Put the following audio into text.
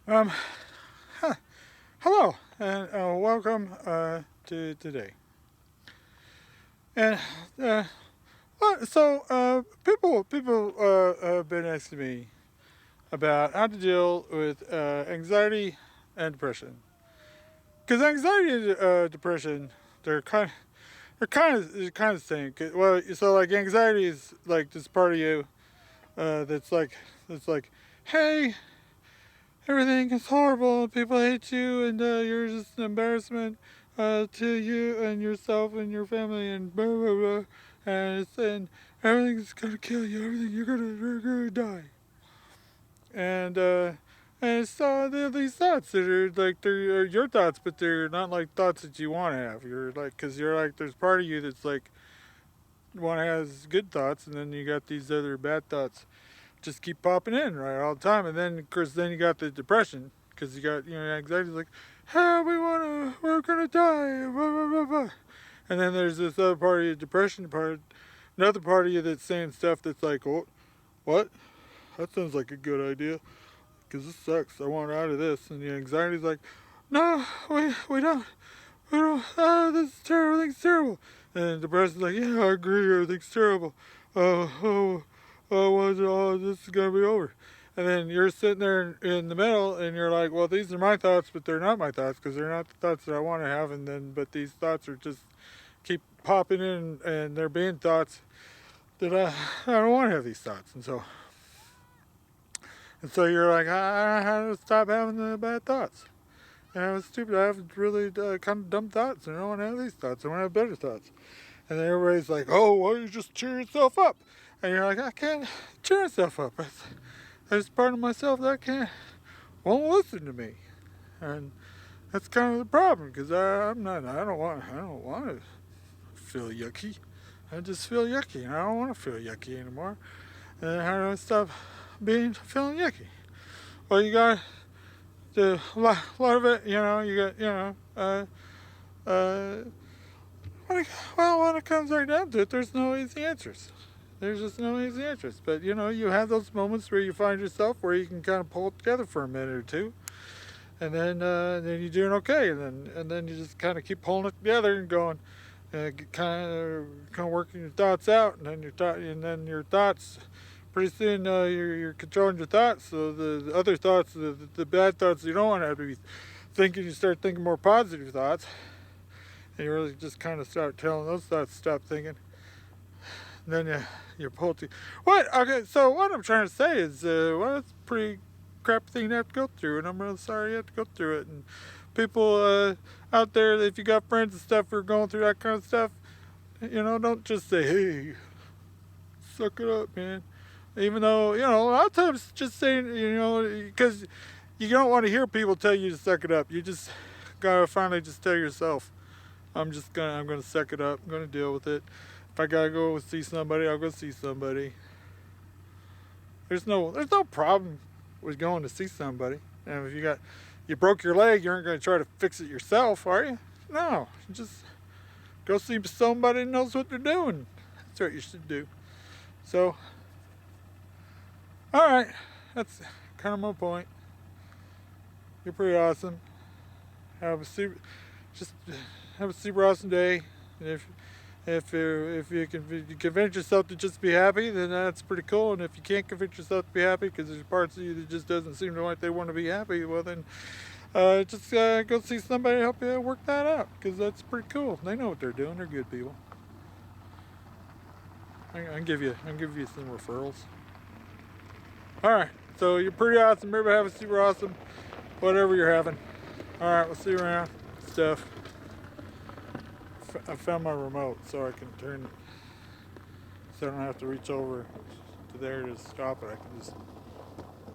Um, huh, Hello and welcome to today. And people have been asking me about how to deal with anxiety and depression. Because anxiety and depression, they're kind they're kind of the same. Well, so like anxiety is like this part of you that's like, hey, everything is horrible. People hate you, and you're just an embarrassment to you and yourself and your family, and blah blah blah. And everything's gonna kill you. Everything you're gonna die. And there are these thoughts that are like they're your thoughts, but they're not like thoughts that you want to have. You're like, because you're like, there's part of you that's like want to have good thoughts, and then you got these other bad thoughts just keep popping in right all the time. And then of course then you got the depression because you got anxiety like, hey, we're gonna die, blah, blah, blah, blah. And then there's this other part of you, depression part, another part of you that's saying stuff that's like, oh, what? That sounds like a good idea because this sucks. I want out of this. And the anxiety's like, no, we don't. This is terrible. Everything's terrible. And the depression's like, yeah, I agree. Everything's terrible. Oh, oh, this is gonna be over. And then you're sitting there in the middle, and you're like, well, these are my thoughts, but they're not my thoughts because they're not the thoughts that I want to have. And then, but these thoughts are just keep popping in, and they're being thoughts that I don't want to have these thoughts. And so you're like, I have to stop having the bad thoughts. And I was stupid. I have really kind of dumb thoughts, and I don't want to have these thoughts. I want to have better thoughts. And then everybody's like, oh, why don't you just cheer yourself up? And you're like, I can't cheer myself up. There's part of myself that won't listen to me. And that's kind of the problem because I don't want to feel yucky. I just feel yucky, and I don't want to feel yucky anymore. And how do I stop feeling yucky? Well, you got a lot of it, you got, uh, when it comes right down to it, there's no easy answers. There's just no easy answers. But you have those moments where you find yourself where you can kind of pull it together for a minute or two, and then you're doing okay, and then you just kind of keep pulling it together and going, kind of working your thoughts out, and then your thoughts. Pretty soon, you're controlling your thoughts. So the other thoughts, the bad thoughts, you don't want to have to be thinking. You start thinking more positive thoughts, and you really just kind of start telling those thoughts to stop thinking. And then you're pulled to what? Okay, so what I'm trying to say is, well, it's a pretty crappy thing to have to go through, and I'm really sorry you have to go through it. And people out there, if you got friends and stuff who are going through that kind of stuff, don't just say, "Hey, suck it up, man." Even though a lot of times just saying, because you don't want to hear people tell you to suck it up. You just gotta finally just tell yourself, I'm gonna suck it up. I'm gonna deal with it. If I gotta go see somebody, I'll go see somebody. There's no problem with going to see somebody. And if you broke your leg, you aren't gonna try to fix it yourself, are you? No, just go see somebody who knows what they're doing. That's what you should do. So, all right, that's kind of my point. You're pretty awesome. Have a super, just have a super awesome day. And if you can convince yourself to just be happy, then that's pretty cool. And if you can't convince yourself to be happy because there's parts of you that just doesn't seem to like they want to be happy, well then just go see somebody to help you work that out because that's pretty cool. They know what they're doing. They're good people. I can give you some referrals. All right. So you're pretty awesome. Everybody have a super awesome whatever you're having. All right. We'll see you around. Stuff. I found my remote so I can turn it so I don't have to reach over to there to stop it. I can just